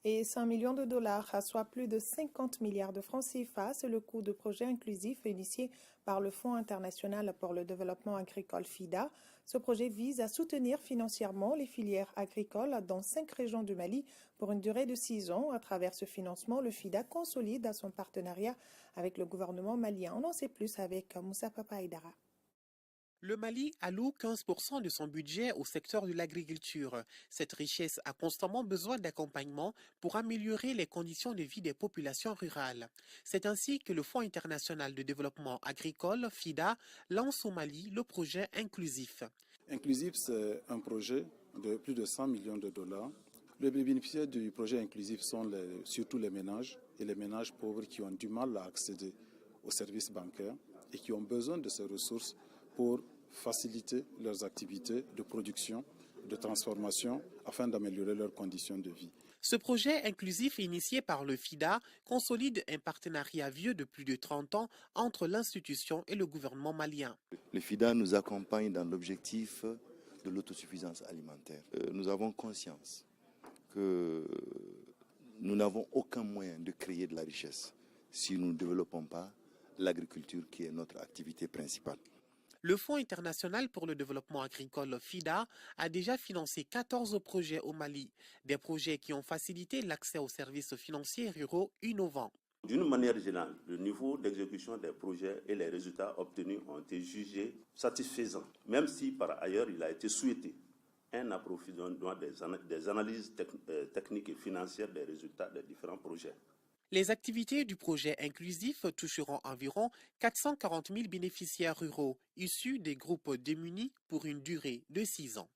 et 100 millions de dollars, soit plus de 50 milliards de francs CFA. C'est le coût de projet inclusif initié par le Fonds international pour le développement agricole FIDA. Ce projet vise à soutenir financièrement les filières agricoles dans 5 régions du Mali pour une durée de 6 ans. À travers ce financement, le FIDA consolide son partenariat avec le gouvernement malien. On en sait plus avec Moussa Papa Aïdara. Le Mali alloue 15% de son budget au secteur de l'agriculture. Cette richesse a constamment besoin d'accompagnement pour améliorer les conditions de vie des populations rurales. C'est ainsi que le Fonds international de développement agricole, FIDA, lance au Mali le projet Inclusif. Inclusif, c'est un projet de plus de 100 millions de dollars. Les bénéficiaires du projet Inclusif sont surtout les ménages et les ménages pauvres qui ont du mal à accéder aux services bancaires et qui ont besoin de ces ressources pour faciliter leurs activités de production, de transformation, afin d'améliorer leurs conditions de vie. Ce projet inclusif initié par le FIDA consolide un partenariat vieux de plus de 30 ans entre l'institution et le gouvernement malien. Le FIDA nous accompagne dans l'objectif de l'autosuffisance alimentaire. Nous avons conscience que nous n'avons aucun moyen de créer de la richesse si nous ne développons pas l'agriculture qui est notre activité principale. Le Fonds international pour le développement agricole FIDA a déjà financé 14 projets au Mali, des projets qui ont facilité l'accès aux services financiers ruraux innovants. D'une manière générale, le niveau d'exécution des projets et les résultats obtenus ont été jugés satisfaisants, même si par ailleurs il a été souhaité un approfondissement des analyses techniques et financières des résultats des différents projets. Les activités du projet inclusif toucheront environ 440 000 bénéficiaires ruraux issus des groupes démunis pour une durée de 6 ans.